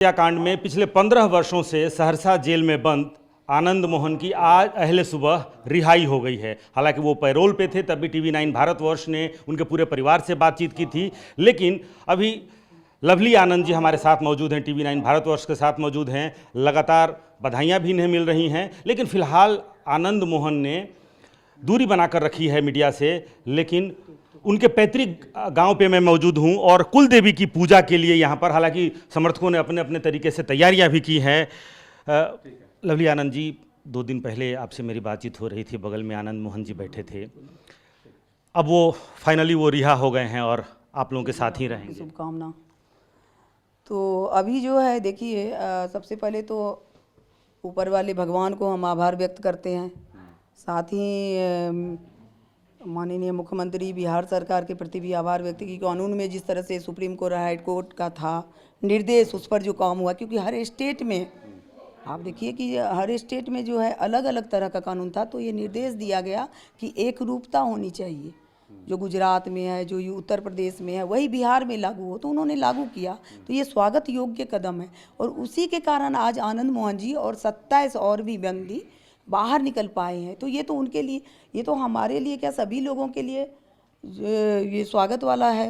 हत्याकांड में पिछले 15 वर्षों से सहरसा जेल में बंद आनंद मोहन की आज अहले सुबह रिहाई हो गई है। हालांकि वो पैरोल पे थे, तब भी टीवी9 भारतवर्ष ने उनके पूरे परिवार से बातचीत की थी। लेकिन अभी लवली आनंद जी हमारे साथ मौजूद हैं, टीवी9 भारतवर्ष के साथ मौजूद हैं। लगातार बधाइयाँ भी इन्हें मिल रही हैं, लेकिन फिलहाल आनंद मोहन ने दूरी बनाकर रखी है मीडिया से। लेकिन उनके पैतृक गांव पे मैं मौजूद हूं और कुल देवी की पूजा के लिए यहां पर, हालांकि समर्थकों ने अपने अपने तरीके से तैयारियां भी की हैं। लवली आनंद जी, 2 दिन पहले आपसे मेरी बातचीत हो रही थी, बगल में आनंद मोहन जी बैठे थे। अब वो फाइनली वो रिहा हो गए हैं और आप लोगों के साथ ही रहेंगे। शुभकामना। तो अभी जो है देखिए, सबसे पहले तो ऊपर वाले भगवान को हम आभार व्यक्त करते हैं। साथ ही माननीय मुख्यमंत्री बिहार सरकार के प्रति भी आभार व्यक्त की। कानून में जिस तरह से सुप्रीम कोर्ट हाई कोर्ट का था निर्देश, उस पर जो काम हुआ, क्योंकि हर स्टेट में आप देखिए कि हर स्टेट में जो है अलग अलग तरह का कानून था, तो ये निर्देश दिया गया कि एक रूपता होनी चाहिए। जो गुजरात में है, जो उत्तर प्रदेश में है, वही बिहार में लागू हो, तो उन्होंने लागू किया। तो ये स्वागत योग्य कदम है और उसी के कारण आज आनंद मोहन जी और 27 और भी बंदी बाहर निकल पाए हैं। तो ये तो उनके लिए, ये तो हमारे लिए क्या, सभी लोगों के लिए ये स्वागत वाला है,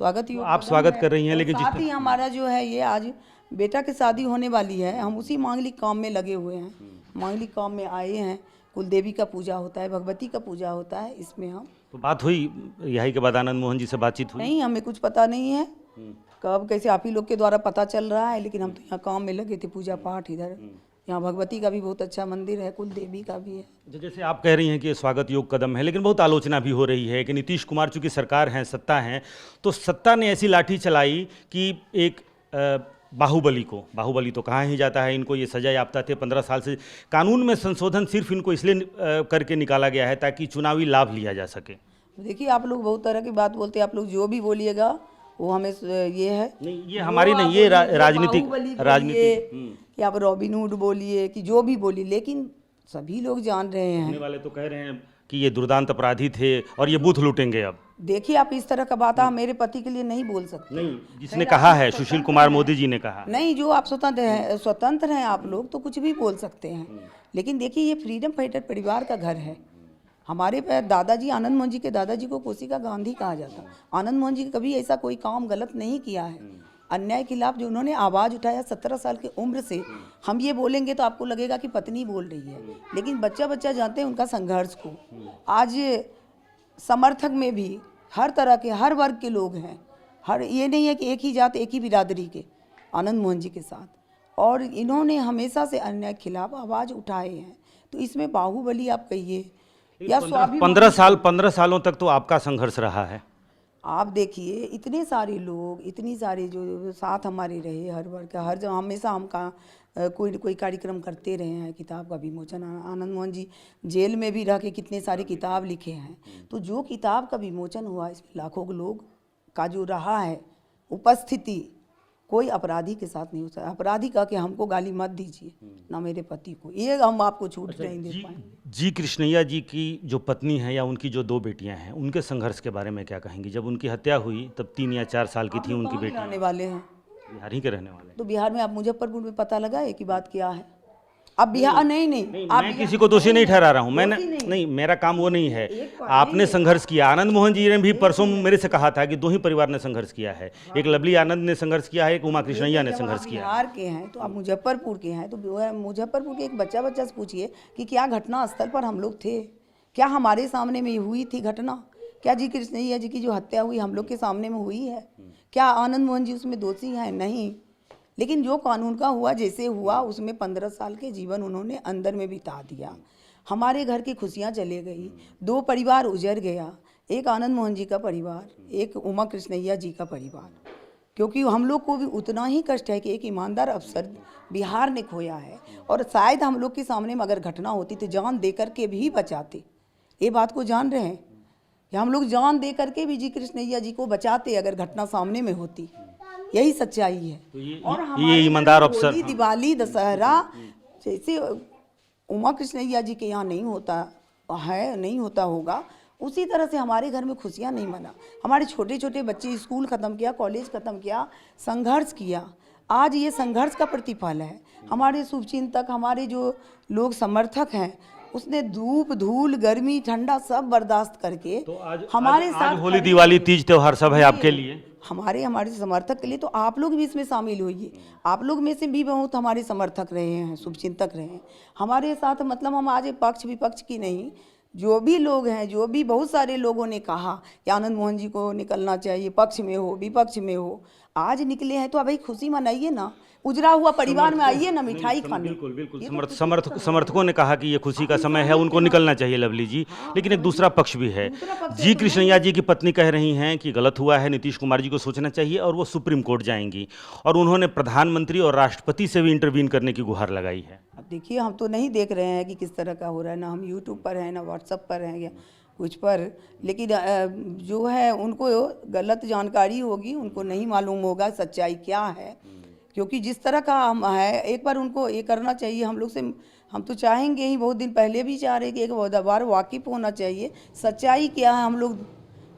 स्वागत योग्य। आप स्वागत कर रही हैं, लेकिन साथ ही हमारा जो है ये आज बेटा की शादी होने वाली है, हम उसी मांगलिक काम में लगे हुए हैं। मांगलिक काम में आए हैं। कुल देवी का पूजा होता है, भगवती का पूजा होता है, इसमें हम तो बात हुई यही के बाद आनंद मोहन जी से बातचीत हुई? नहीं, हमें कुछ पता नहीं है कब कैसे, आप ही लोग के द्वारा पता चल रहा है। लेकिन हम तो यहाँ काम में लगे थे, पूजा पाठ इधर। यहाँ भगवती का भी बहुत अच्छा मंदिर है, कुल देवी का भी है। जैसे आप कह रही हैं कि ये स्वागत योग्य कदम है, लेकिन बहुत आलोचना भी हो रही है कि नीतीश कुमार चूंकि सरकार है, सत्ता है, तो सत्ता ने ऐसी लाठी चलाई कि एक बाहुबली तो कहाँ ही जाता है, इनको ये सजा याफ्ता थे 15 साल से। कानून में संशोधन सिर्फ इनको इसलिए करके निकाला गया है ताकि चुनावी लाभ लिया जा सके। देखिए, आप लोग बहुत तरह की बात बोलते हैं, आप लोग जो भी बोलिएगा वो हमें ये है नहीं, ये हमारी नहीं, ये राजनीतिक कि आप रॉबिनहुड बोलिए कि जो भी बोलिए, लेकिन सभी लोग जान रहे हैं। वाले तो कह रहे हैं कि ये दुर्दांत अपराधी थे और ये बूथ लूटेंगे। अब देखिए, आप इस तरह का बात आप मेरे पति के लिए नहीं बोल सकते। नहीं, जिसने कहा है सुशील कुमार मोदी जी ने कहा नहीं, जो आप स्वतंत्र हैं आप लोग, तो कुछ भी बोल सकते हैं। लेकिन देखिए, ये फ्रीडम फाइटर परिवार का घर है। हमारे दादाजी, आनंद मोहन जी के दादाजी को कोशिका गांधी कहा जाता। आनंद मोहन जी कभी ऐसा कोई काम गलत नहीं किया है। अन्याय के खिलाफ जो उन्होंने आवाज़ उठाया 17 साल की उम्र से, हम ये बोलेंगे तो आपको लगेगा कि पत्नी बोल रही है, लेकिन बच्चा जानते हैं उनका संघर्ष को। आज समर्थक में भी हर तरह के, हर वर्ग के लोग हैं। हर ये नहीं है कि एक ही जात, एक ही बिरादरी के आनंद मोहन जी के साथ, और इन्होंने हमेशा से अन्याय के खिलाफ आवाज़ उठाए हैं। तो इसमें बाहुबली आप कहिए या 15 सालों तक तो आपका संघर्ष रहा है। आप देखिए, इतने सारे लोग, इतनी सारे जो साथ हमारे रहे, हर वर्ग का, हर जगह हमेशा हम कोई न कोई कार्यक्रम करते रहे हैं। किताब का विमोचन, आनंद मोहन जी जेल में भी रह के कितने सारी किताब लिखे हैं। तो जो किताब का विमोचन हुआ, इसमें लाखों लोग का जो रहा है उपस्थिति, कोई अपराधी के साथ नहीं हो सकता। अपराधी कह के हमको गाली मत दीजिए, ना मेरे पति को, ये हम आपको छूट नहीं दे पाएंगे। जी कृष्णैया जी की जो पत्नी है या उनकी जो 2 बेटियां हैं, उनके संघर्ष के बारे में क्या कहेंगी? जब उनकी हत्या हुई तब 3 या 4 साल की थी उनकी बेटी। रहने वाले हैं बिहार ही के रहने वाले। तो बिहार में आप मुजफ्फरपुर में पता लगा है कि बात क्या है? अब बिहार नहीं, आप मैं किसी को दोषी नहीं ठहरा रहा हूँ। मैंने नहीं, मेरा काम वो नहीं है। आपने संघर्ष किया। आनंद मोहन जी ने भी परसों मेरे से कहा था कि 2 ही परिवार ने संघर्ष किया है। एक लवली आनंद ने संघर्ष किया है, एक उमा कृष्णैया ने संघर्ष किया। बिहार के हैं तो आप मुजफ्फरपुर के हैं, तो मुजफ्फरपुर के एक बच्चा से पूछिए कि क्या घटना स्थल पर हम लोग थे, क्या हमारे सामने में हुई थी घटना? क्या जी कृष्णैया जी की जो हत्या हुई हम लोग के सामने में हुई है? क्या आनंद मोहन जी उसमें दोषी हैं? नहीं। लेकिन जो कानून का हुआ, जैसे हुआ, उसमें 15 साल के जीवन उन्होंने अंदर में बिता दिया। हमारे घर की खुशियाँ चले गई, 2 परिवार उजड़ गया, एक आनंद मोहन जी का परिवार, एक उमा कृष्णैया जी का परिवार। क्योंकि हम लोग को भी उतना ही कष्ट है कि एक ईमानदार अफसर बिहार ने खोया है, और शायद हम लोग के सामने में अगर घटना होती तो जान दे करके भी बचाते। ये बात को जान रहे हैं कि हम लोग जान दे करके भी जी कृष्णैया जी को बचाते अगर घटना सामने में होती। यही सच्चाई है। तो ये ईमानदार अफसर, दिवाली, दशहरा जैसे उमा कृष्णैया जी के यहाँ नहीं होता है, नहीं होता होगा, उसी तरह से हमारे घर में खुशियाँ नहीं मना। हमारे छोटे छोटे बच्चे स्कूल ख़त्म किया, कॉलेज ख़त्म किया, संघर्ष किया, आज ये संघर्ष का प्रतिफल है। हमारे शुभचिंतक, हमारे जो लोग समर्थक हैं, उसने धूप धूल गर्मी ठंडा सब बर्दाश्त करके तो आज हमारे आज साथ होली खड़े दिवाली हैं। तीज त्योहार सब है आपके लिए। हमारे समर्थक के लिए तो आप लोग भी इसमें शामिल होइए। आप लोग में से भी बहुत हमारे समर्थक रहे हैं, शुभचिंतक रहे हैं हमारे साथ। मतलब हम आज पक्ष विपक्ष की नहीं, जो भी लोग हैं, जो भी बहुत सारे लोगों ने कहा कि आनंद मोहन जी को निकलना चाहिए, पक्ष में हो विपक्ष में हो, आज निकले हैं तो अब भाई खुशी मनाइए ना, उजरा हुआ परिवार में आइए ना मिठाई खाने। बिल्कुल बिल्कुल समर्थकों ने कहा कि ये खुशी का समय है, उनको निकलना चाहिए लवली जी। लेकिन एक दूसरा पक्ष भी है। जी कृष्णैया जी की पत्नी कह रही हैं कि गलत हुआ है, नीतीश कुमार जी को सोचना चाहिए और वो सुप्रीम कोर्ट जाएंगी, और उन्होंने प्रधानमंत्री और राष्ट्रपति से भी इंटरवीन करने की गुहार लगाई है। अब देखिए, हम तो नहीं देख रहे हैं कि किस तरह का हो रहा है, ना हम यूट्यूब पर हैं, ना व्हाट्सएप पर हैं या कुछ पर। लेकिन जो है उनको गलत जानकारी होगी, उनको नहीं मालूम होगा सच्चाई क्या है। क्योंकि जिस तरह का हम है, एक बार उनको ये करना चाहिए हम लोग से। हम तो चाहेंगे ही, बहुत दिन पहले भी चाह रहे कि एक बार वाकिफ़ होना चाहिए सच्चाई क्या है हम लोग,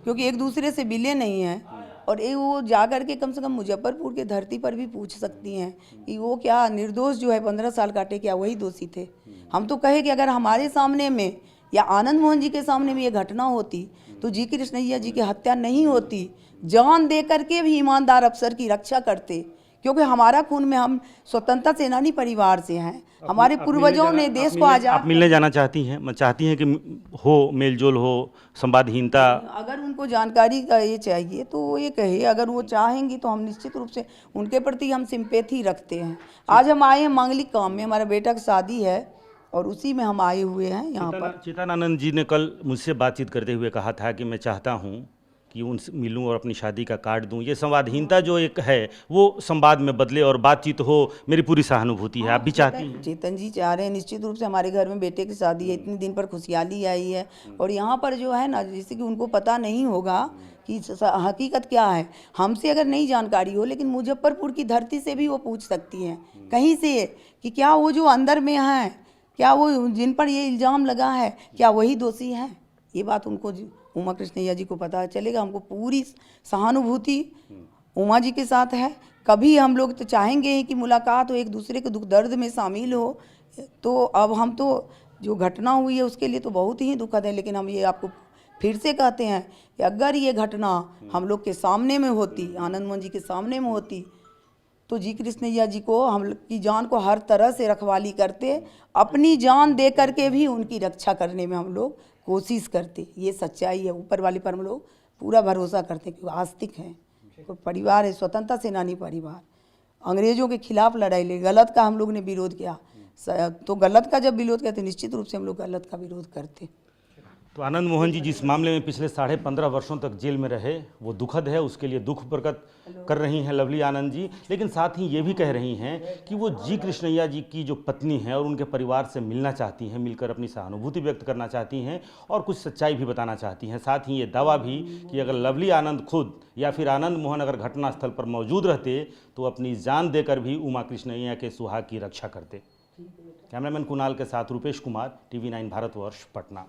क्योंकि एक दूसरे से मिले नहीं हैं। और ये वो जा कर के कम से कम मुजफ्फरपुर के धरती पर भी पूछ सकती हैं कि वो क्या निर्दोष जो है 15 साल काटे, क्या वही दोषी थे। हम तो कहे कि अगर हमारे सामने में या आनंद मोहन जी के सामने में ये घटना होती तो जी कृष्णैया जी की हत्या नहीं होती। जान दे करके भी ईमानदार अफसर की रक्षा करते, क्योंकि हमारा खून में, हम स्वतंत्रता सेनानी परिवार से हैं। हमारे पूर्वजों ने देश को आजाद। आप मिलने जाना चाहती हैं कि हो मेलजोल हो, संवादहीनता? अगर उनको जानकारी का ये चाहिए तो वो ये कहे, अगर वो चाहेंगी तो हम निश्चित रूप से उनके प्रति हम सिंपैथी रखते हैं। आज हम आए हैं मांगलिक काम में, हमारा बेटा की शादी है और उसी में हम आए हुए हैं यहाँ पर। चितानंद जी ने कल मुझसे बातचीत करते हुए कहा था कि मैं चाहता हूँ कि उनसे मिलूं और अपनी शादी का कार्ड दूं। ये संवादहीनता जो एक है वो संवाद में बदले और बातचीत हो, मेरी पूरी सहानुभूति है। आप भी चाहती हैं? चेतन जी चाह रहे हैं निश्चित रूप से। हमारे घर में बेटे की शादी है, इतने दिन पर खुशहाली आई है, और यहाँ पर जो है ना, जैसे कि उनको पता नहीं होगा कि हकीकत क्या है। हमसे अगर नहीं जानकारी हो, लेकिन मुजफ्फरपुर की धरती से भी वो पूछ सकती हैं कहीं से कि क्या वो जो अंदर में है, क्या वो जिन पर ये इल्ज़ाम लगा है, क्या वही दोषी हैं। ये बात उनको उमा कृष्णैया जी को पता चलेगा। हमको पूरी सहानुभूति उमा जी के साथ है। कभी हम लोग तो चाहेंगे ही कि मुलाकात हो, एक दूसरे के दुख दर्द में शामिल हो। तो अब हम तो जो घटना हुई है उसके लिए तो बहुत ही दुखद है, लेकिन हम ये आपको फिर से कहते हैं कि अगर ये घटना हम लोग के सामने में होती, आनंद मोहन जी के सामने में होती, तो जी कृष्णैया जी को, हम की जान को हर तरह से रखवाली करते, अपनी जान दे करके भी उनकी रक्षा करने में हम लोग कोशिश करते। ये सच्चाई है। ऊपर वाले पर हम लोग पूरा भरोसा करते हैं, क्योंकि आस्तिक हैं। तो परिवार है, स्वतंत्रता सेनानी परिवार, अंग्रेजों के खिलाफ लड़ाई ले, गलत का हम लोग ने विरोध किया। तो गलत का जब विरोध किया तो निश्चित रूप से हम लोग गलत का विरोध करते। तो आनंद मोहन जी जिस मामले में पिछले 15.5 वर्षों तक जेल में रहे, वो दुखद है, उसके लिए दुख प्रकट कर रही हैं लवली आनंद जी। लेकिन साथ ही ये भी कह रही हैं कि वो जी कृष्णैया जी की जो पत्नी है और उनके परिवार से मिलना चाहती हैं, मिलकर अपनी सहानुभूति व्यक्त करना चाहती हैं और कुछ सच्चाई भी बताना चाहती हैं। साथ ही ये दावा भी कि अगर लवली आनंद खुद या फिर आनंद मोहन अगर घटनास्थल पर मौजूद रहते तो अपनी जान देकर भी उमा कृष्णैया के सुहाग की रक्षा करते। कैमरामैन कुणाल के साथ रूपेश कुमार, TV9 भारतवर्ष, पटना।